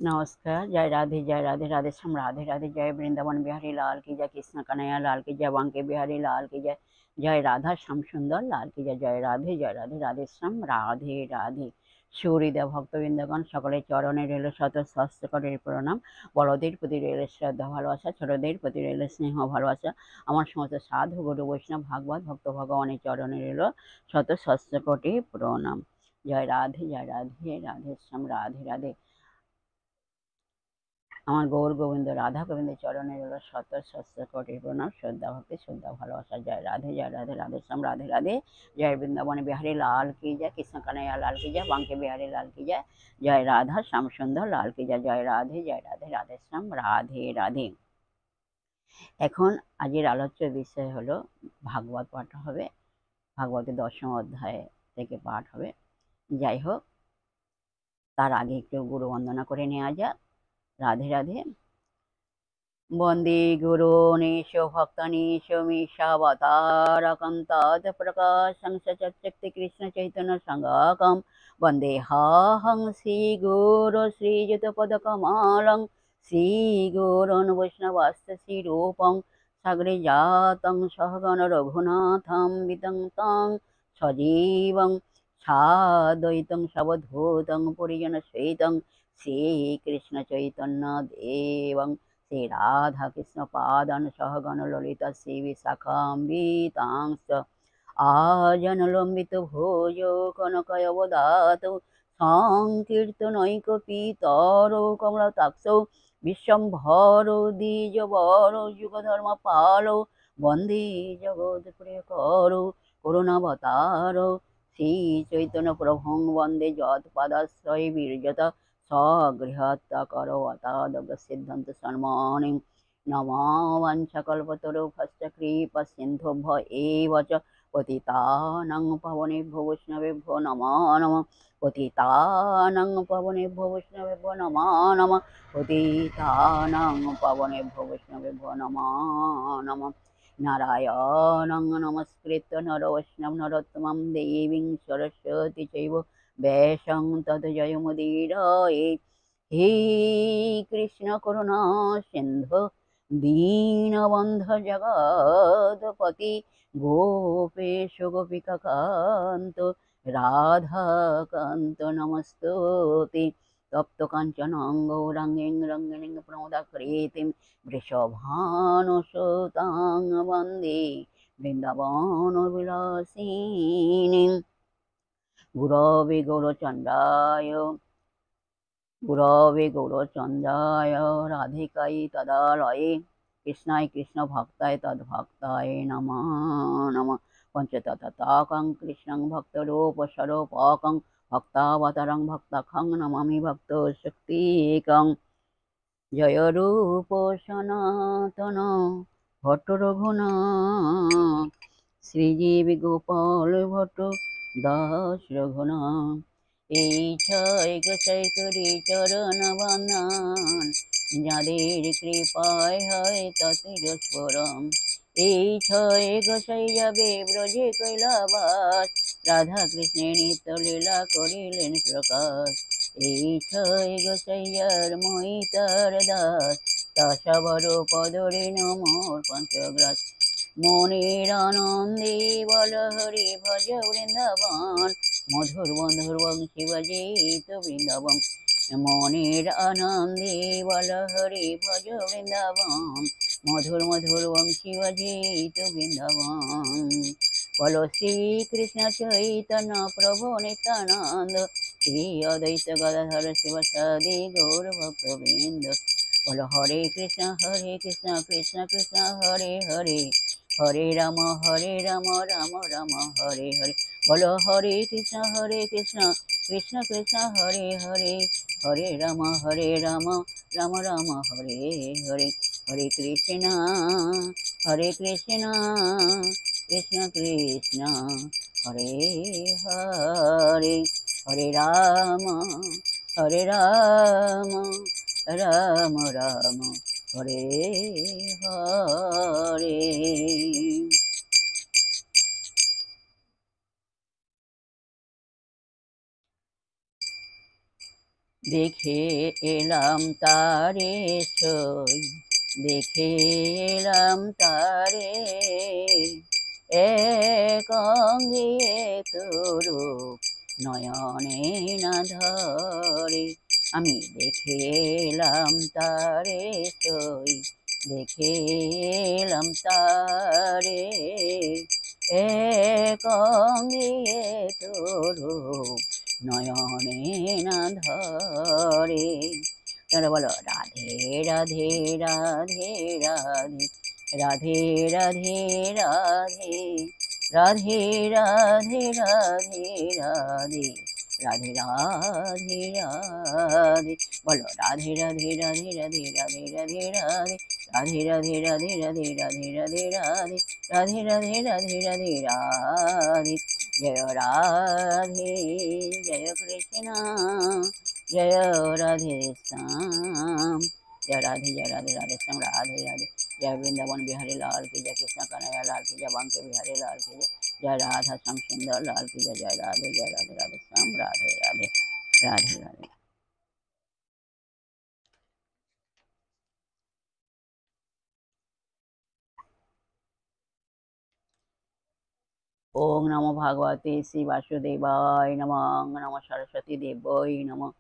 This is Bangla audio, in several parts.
नमस्कार। जय राधे राधे श्याम राधे राधे। जय वृंदावन बिहारी लाल की जय, कृष्ण कन्हैया लाल की जय, बांके बिहारी लाल की जय, जय राधा श्याम सुंदर लाल की जय। जय राधे राधे श्याम राधे राधे। সুহৃদয় ভক্তবৃন্দগণ সকলের চরণে রইল শত সহস্র কোটি প্রণাম। বড়দের প্রতি রইল শ্রদ্ধা ভালোবাসা, ছোটদের প্রতি রইল স্নেহ ভালোবাসা। আমার সমস্ত সাধু গুরু বৈষ্ণব ভাগবত ভক্ত ভগবানের চরণে রইল শত সহস্র কোটি প্রণাম। জয় রাধে রাধে শ্যাম রাধে রাধে। আমার গৌর গোবিন্দ রাধা গোবিন্দের চরণে রইল শত সহস্র কোটি প্রণাম, শ্রদ্ধা ভক্তি, শ্রদ্ধা ভালোবাসা। জয় রাধে রাধে শ্যাম রাধে রাধে। জয় বৃন্দাবন বিহারী লাল की जय, कृष्ण कन्हैया लाल की जय, बांके बिहारी लाल की जय, जय राधा श्याम सुंदर लाल की जय। जय राधे রাধে শ্যাম রাধে রাধে। এখন আজকের আলোচ্য বিষয় হলো ভাগবত পাঠ হবে। ভাগবতের 10ম অধ্যায় থেকে পাঠ হবে। যাই হোক, তার আগে একটু গুরু বন্দনা করে নেওয়া যাক। রাধে রাধে। वन्दे गुरूनीश भक्तनीश मीशावतारकं तत्प्रकाशं सचक्षते कृष्णचैतन्य संघाकं वन्देहाहं श्रीगुरो श्रीयुतपदकमलं श्रीगुरोन् वैष्णवस्य श्रीरूपं सगृजातं सहगण रघुनाथं वितं तं सजीवं साद्वैतं सवधूतं परिजनसहितं श्रीकृष्णचैतन्यदेवं श्री राधा कृष्ण पादन सहगण ललिता श्री विशाखाम्बितांश्च आजनलम्बित भोजो कनकयवदातौ संकीर्तनैकपितरो कमलताक्षौ विश्वम्भरो द्विजवरो युगधर्मपालो वन्दे जगत्प्रियकरो करुणावतारो श्रीचैतन्यप्रभुं वन्दे यत्पादाश्रये विरजता स्वगृहत्याकरोवतादगसिद्धान्त सन्मानि नमावाञ्छकल्पतरुभ्यश्च कृपासिन्धुभ्य एव च पतितानां पावनेभ्यो वैष्णवेभ्यो नमो नमः। पतितानां पावनेभ्यो वैष्णवेभ्यो नमो नमः। पतितानां पावनेभ्यो वैष्णवेभ्यो नमो नमः। नारायणं नमस्कृत्य नरवैष्णव नरोत्तमं देवीं सरस्वती चैव वैशं तद्जयमुदीरये। हे कृष्ण करुणा सिन्धु दीनबन्धु जगत्पति गोपेश गोपिकान्त राधाकान्त नमस्तुते। तप्त काञ्चनं गौराङ्गीं रङ्गिणीं प्रमोदाकृतिं वृषभानुसुतां वन्दे वृन्दावनविलासिनीं। गुरवे गौरचन्द्राय राधिकायै तदालये कृष्णाय कृष्ण भक्ताय तद्भक्ताय नमो नमः। पञ्चतत्त्वात्मकं कृष्णं भक्तरूपस्वरूपकं भक्तावतारं भक्तखं नमामि भक्तशक्तिकं। जय रूप सनातन भट्ट रघुनाथ श्रीजीव गोपाल भट्ट दास रघुनाथ। এই ছয় গোসাই করি চরণ বন্দন, যাদের কৃপায় হয় তাদের স্মরণ। এই ছয় গোসাই যাবে ব্রজে কৈলাবাস, রাধা কৃষ্ণের নিত্য লীলা করিলেন প্রকাশ। এই ছয় গোসাইয়ার মই তার দাস, দশবর পদরে নমোর পঞ্চগ্রাস। মনের আনন্দে বল হরি ভজ বৃন্দাবন, মধুর মধুর বংশী বাজিত বৃন্দাবন। মনের আনন্দে বল হরি ভজ বৃন্দাবন, মধুর মধুর বংশী বাজিত বৃন্দাবন। বলো শ্রীকৃষ্ণ চৈতন্য প্রভু নিত্যানন্দ, শ্রী অদ্বৈত গদাধর শিবসাদি গৌর ভক্তবৃন্দ। বলো হরে কৃষ্ণ কৃষ্ণ কৃষ্ণ হরে হরে, হরে রাম রাম রাম হরে হরে। বলো হরে কৃষ্ণ কৃষ্ণ কৃষ্ণ হরে হরে, হরে রাম রাম রাম হরে হরে। হরে কৃষ্ণ কৃষ্ণ কৃষ্ণ হরে হরে, হরে রাম রাম রাম হরে হরে। দেখে এলাম তারে সই, দেখে এলাম তারে, এক অঙ্গে তরু নয়নে না ধরে। আমি দেখে এলাম তারে সই, দেখে এলাম তারে, এক অঙ্গে তরু নয়নে না ধরে। তোমরা বলো রাধে রাধে রাধে রাধে, রাধে রাধে রাধে, রাধে রাধে রাধে রাধে, রাধে রাধে রাধে। বলো রাধে রাধে রাধে রাধে রাধে রাধে রাধে, রাধে রাধে রাধে রাধে রাধে রাধে রাধে, রাধে রাধে রাধে রাধে রাধে। জয় রাধে, জয় কৃষ্ণ, জয় রাধে শ্যাম। जय राधे राधे श्याम राधे राधे। जय वृंदावन बिहारी लाल की जय, कृष्ण कन्हैया लाल की जय, बांके बिहारी लाल की जय, जय राधा श्याम सुंदर लाल की जय। जय राधे राधे श्याम राधे राधे, राधे राधे। ओम नमो भगवते श्री वासुदेवाय नमः, नमः सरस्वती देवय नमः।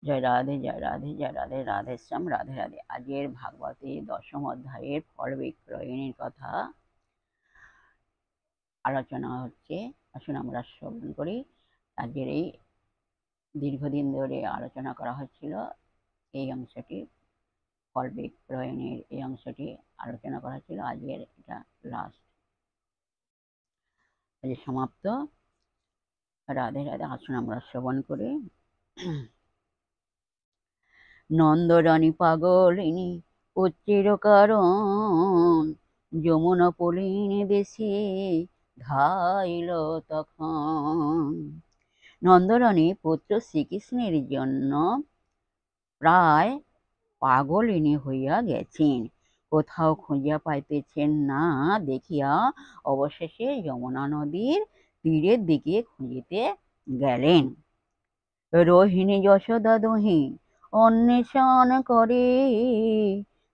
जय राधे जय राधे जय राधे, राधे श्याम राधे राधे। आजेर भागवते दशम अध्यायेर फल विक्रयणेर कथा आलोचना হচ্ছে। আসুন আমরা শ্রবণ করি। আজকের এই দীর্ঘদিন ধরে আলোচনা করা হচ্ছিল এই অংশটি, ফল বিক্রয়ণের এই অংশটি আলোচনা করা হচ্ছিল। আজকের এটা লাস্ট, আজ সমাপ্ত। রাধে রাধে। আসুন আমরা শ্রবণ করি। নন্দরানী পাগলিনী উচ্চের কারণ, যমুনা পলিনে দেশে ধাইল তখন। নন্দরানী পুত্র শ্রীকৃষ্ণের জন্য প্রায় পাগলিনী হইয়া গেছেন, কোথাও খুঁজিয়া পাইতেছেন না দেখিয়া অবশেষে যমুনা নদীর তীরের দিকে খুঁজিতে গেলেন। রোহিণী যশোদা দুহি অন্বেষণ করে,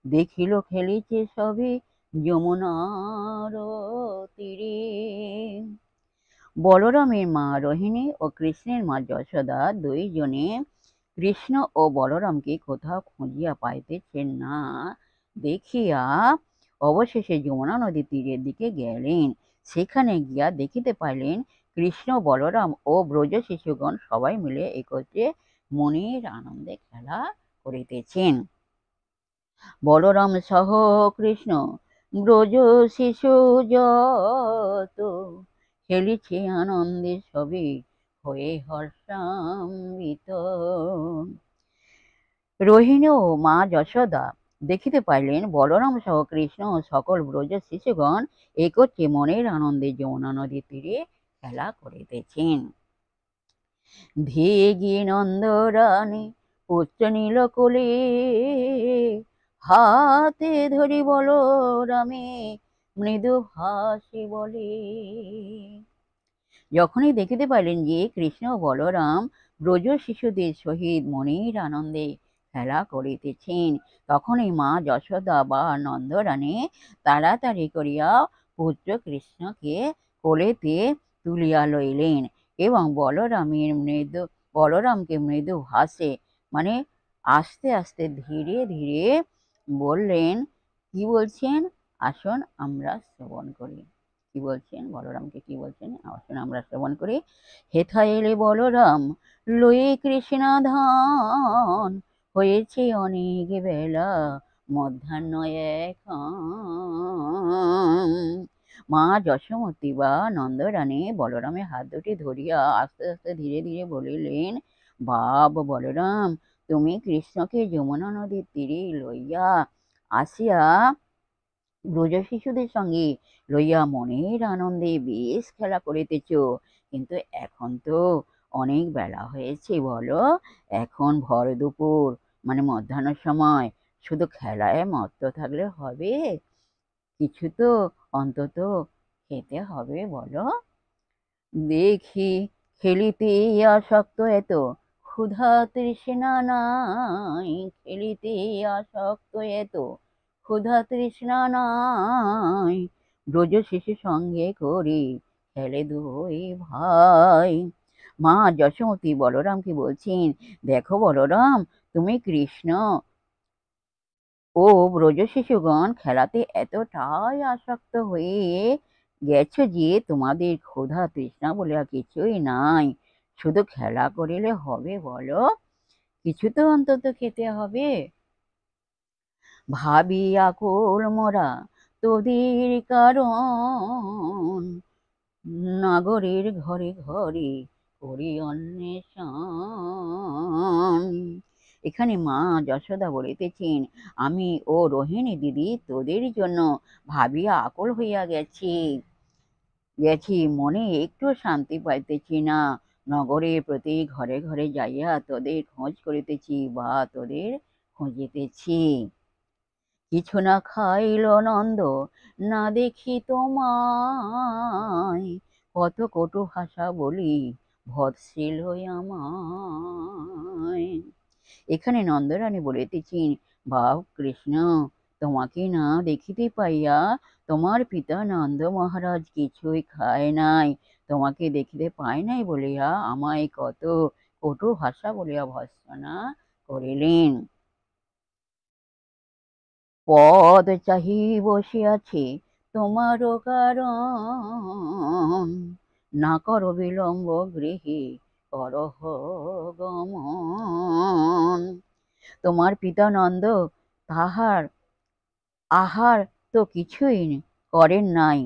দেখিল খেলিছে সবে যমুনার তীরে। বলরামের মা রোহিণী ও কৃষ্ণের মা যশোদা দুইজনে কৃষ্ণ ও বলরামকে কোথাও খুঁজিয়া পাইতেছেন না দেখিয়া অবশেষে যমুনা নদীর তীরের দিকে গেলেন। সেখানে গিয়া দেখিতে পাইলেন কৃষ্ণ, বলরাম ও ব্রজ শিশুগণ সবাই মিলে একত্রে মনের আনন্দে খেলা করিতেছেন। বলরাম সহ কৃষ্ণ ব্রজ শিশু যত খেলিছে আনন্দে সবে হয়ে হর্ষান্বিত। রোহিণী ও মা যশোদা দেখিতে পাইলেন বলরাম সহ কৃষ্ণ ও সকল ব্রজ শিশুগণ একত্রে মনের আনন্দে যমুনা নদীর তীরে খেলা করিতেছেন। ধেয়ে গিয়ে নন্দরানী পুত্র নীল কোলে, হাতে ধরি বলরামে মৃদু হাসি বলে। যখনই দেখিতে পাইলেন যে কৃষ্ণ ও বলরাম ব্রজ শিশুদের সহিত মনের আনন্দে খেলা করিতেছেন, তখনই মা যশোদা বা নন্দরানী তাড়াতাড়ি করিয়া পুত্র কৃষ্ণকে কোলেতে তুলিয়া লইলেন এবং বলরামকে মৃদু হাসে মানে আস্তে আস্তে ধীরে ধীরে বললেন। কি বলছেন আসুন আমরা শ্রবণ করি। কি বলছেন বলরামকে, কি বলছেন আসুন আমরা শ্রবণ করি। হেথা এলে বলরাম লয়ে কৃষ্ণ ধান, হয়েছে অনেক বেলা মধ্যাহ্ন এখন। মা যশোমতী বা নন্দরানী বলরামের হাত দুটি ধরিয়া আস্তে আস্তে ধীরে ধীরে বলিলেন, বাপ বলরাম, তুমি কৃষ্ণকে যমুনা নদীর তীরে লইয়া আসিয়া ব্রজ শিশুদের সঙ্গে লইয়া মনের আনন্দে বেশ খেলা করিতেছ, কিন্তু এখন তো অনেক বেলা হয়েছে বলো, এখন ভর দুপুর মানে মধ্যাহ্ন সময়, শুধু খেলায় মত্ত থাকলে হবে? কিছু তো অন্তত খেতে হবে বলো। দেখি খেলিতে আসক্ত এত, ক্ষুধা তৃষ্ণা নাই, খেলিতে আসক্ত এত ক্ষুধা তৃষ্ণা নাই, ব্রজ শিশু সঙ্গে করি খেলে দুই ভাই। মা যশোমতী বলরামকে বলছেন, দেখো বলরাম, তুমি কৃষ্ণ ও ব্রজ শিশুগণ খেলাতে এতটাই আসক্ত হয়ে গেছো যে তোমাদের ক্ষুধা তৃষ্ণা বলে আর কিছুই নাই। শুধু খেলা করিলে হবে বলো? কিছু তো অন্তত খেতে হবে। ভাবি আকুল মোরা তোদের কারণ, নাগরের ঘরে ঘরে করি অন্বেষণ। এখানে মা যশোদা বলিতেছেন, আমি ও রোহিণী দিদি তোদের জন্য ভাবিয়া আকুল হইয়া গেছি, মনে একটু শান্তি পাইতেছি না। নগরের প্রতি ঘরে ঘরে যাইয়া তোদের খোঁজ করিতেছি বা তোদের খুঁজিতেছি। কিছু না খাইল নন্দ, না দেখি তোমায়, কত কটু ভাষা বলি ভৎসিল আমায়। এখানে নন্দরানী বলিতেছেন, বাপ কৃষ্ণ, তোমাকে না দেখিতে পাইয়া তোমার পিতা নন্দ মহারাজ কিছুই খায় নাই, তোমাকে দেখিতে পায় নাই বলিয়া আমায় কত কটু ভাষা বলিয়া ভর্ৎসনা করিলেন। পদ চাহি বসিয়াছি তোমারও কারণ, না করো বিলম্ব গৃহে করহ গমন। তোমার পিতা নন্দ তাহার আহার তো কিছুই করেন নাই,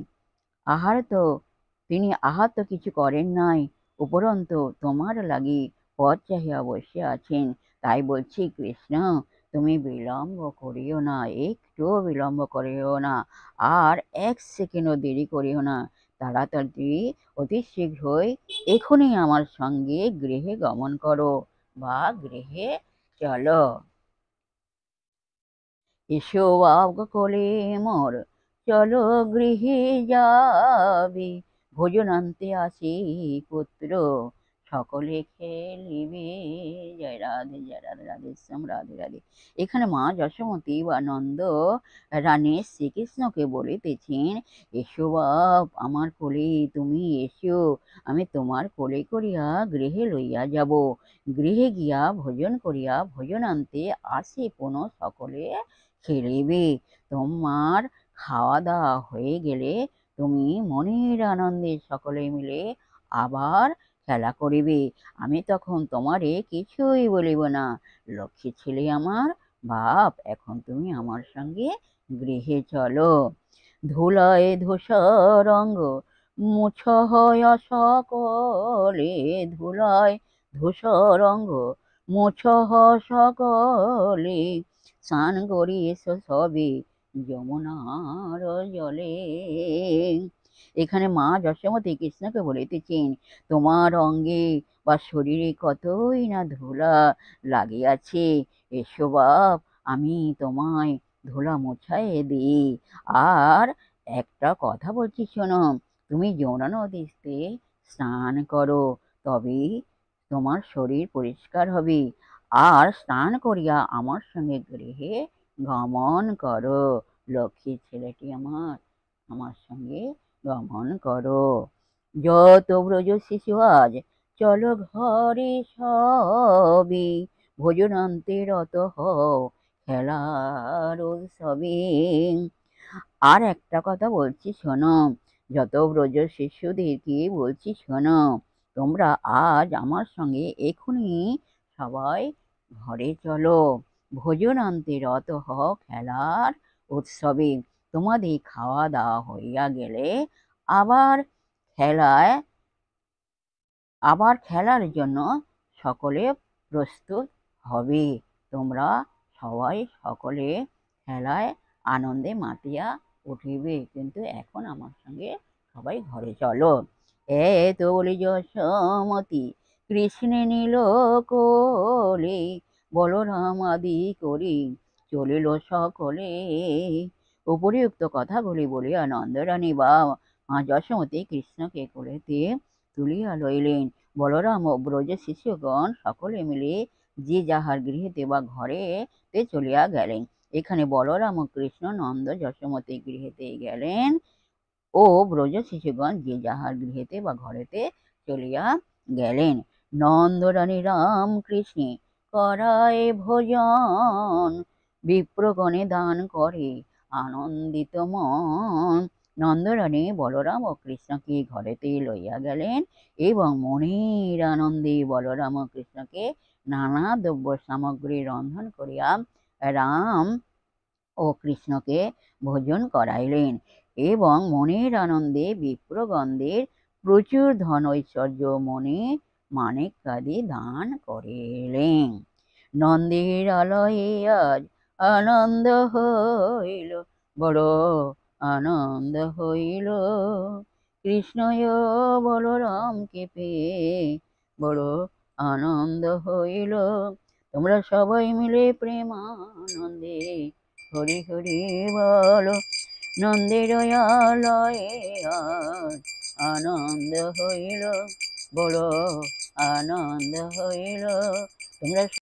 আহার তো তিনি আহার তো কিছু করেন নাই, উপরন্তু তোমার লাগি পথ চাহিয়া বসে আছেন। তাই বলছি কৃষ্ণ, তুমি বিলম্ব করিও না, একটুও বিলম্ব করিও না, আর এক সেকেন্ডও দেরি করিও না। তাড়াতাড়ি অতি শীঘ্রই এখনই আমার সঙ্গে গৃহে গমন করো বা গৃহে চলো। এসো কোলে মোর, চলো গৃহে যাবি, ভোজনান্তে আসি পুত্র সকলে খেলিবে। জয় রাধে জয় রাধে, রাধে শ্যাম রাধে রাধে। এখানে মা যশোমতী বা নন্দ রানী শ্রীকৃষ্ণকে বলিতেছেন, এসো বাপ আমার কোলে, তুমি এসো, আমি তোমার কোলে করিয়া গৃহে লইয়া যাব। গৃহে গিয়া ভোজন করিয়া ভোজনান্তে আসি পুনঃ সকলে খেলিবে। তোমার খাওয়া দাওয়া হয়ে গেলে তুমি মনের আনন্দে সকলে মিলে আবার খেলা করিবে। আমি তখন তোমারে কিছুই বলিব না। লক্ষ্মী ছেলে আমার, বাপ, এখন তুমি আমার সঙ্গে গৃহে চলো। ধুলায় ধূসর অঙ্গ মুছ হয় সকলে, ধুলায় ধূসর অঙ্গ মুছ সকলে, স্নান করি এসো সবে যমুনার জলে। এখানে মা যশোমতী কৃষ্ণকে বলিতেছেন, তোমার অঙ্গে বা শরীরে কতই না ধুলা লাগিয়াছে, এসো বাপ, আমি তোমায় ধুলা মুছাইয়ে দিই। আর একটা কথা বলছি শোনো, তুমি যমুনা নদীতে স্নান করো, তবেই তোমার শরীর পরিষ্কার হবে। আর স্নান করিয়া আমার সঙ্গে গৃহে গমন করো। লক্ষ্মী ছেলেটি আমার, আমার সঙ্গে গমন করো। যত ব্রজ শিশু আজ চলো ঘরে সবে, ভোজনান্তে রত হও খেলার উৎসবে। আর একটা কথা বলছি শোনো, যত ব্রজ শিশুদেরকে বলছি শোনো, তোমরা আজ আমার সঙ্গে এখনই সবাই ঘরে চলো, ভোজনান্তে রত হও খেলার উৎসবে। তোমাদের খাওয়া দাওয়া হইয়া গেলে আবার খেলায় আবার খেলার জন্য সকলে প্রস্তুত হবে। তোমরা সবাই সকলে খেলায় আনন্দে মাতিয়া উঠিবে, কিন্তু এখন আমার সঙ্গে সবাই ঘরে চলো। এত বলি যশোমতী কৃষ্ণে নিল কোলে, বলরাম আদি করি চলিল সকলে। উপরিউক্ত কথাগুলি বলিয়া নন্দরানী বা মা যশোমতী কৃষ্ণকে কোলেতে তুলিয়া লইলেন। বলরাম ও ব্রজ শিষ্যগণ সকলে মিলে যে যাহার গৃহেতে বা ঘরেতে চলিয়া গেলেন। এখানে বলরাম ও কৃষ্ণ নন্দ যশোমতীর গৃহেতে গেলেন ও ব্রজ শিশুগণ যে যাহার গৃহেতে বা ঘরেতে চলিয়া গেলেন। নন্দরানী রাম কৃষ্ণে করায় ভোজন, বিপ্রগণে দান করে আনন্দিত মন। নন্দরানী বলরাম ও কৃষ্ণকে ঘরেতে লইয়া গেলেন এবং মনের আনন্দে বলরাম ও কৃষ্ণকে নানা দ্রব্য সামগ্রী রন্ধন করিয়া রাম ও কৃষ্ণকে ভোজন করাইলেন এবং মনের আনন্দে বিপ্রগণদের প্রচুর ধন ঐশ্বর্য মণি মাণিক্যাদি দান করিলেন। নন্দের আলয়ে আজ আনন্দ হইল, বড় আনন্দ হইল, কৃষ্ণয় বলরামকে পেয়ে বড় আনন্দ হইল। তোমরা সবাই মিলে প্রেমানন্দে হরি হরি বলো। নন্দের আলয়ে আজ আনন্দ হইল, বড় আনন্দ হইল। তোমরা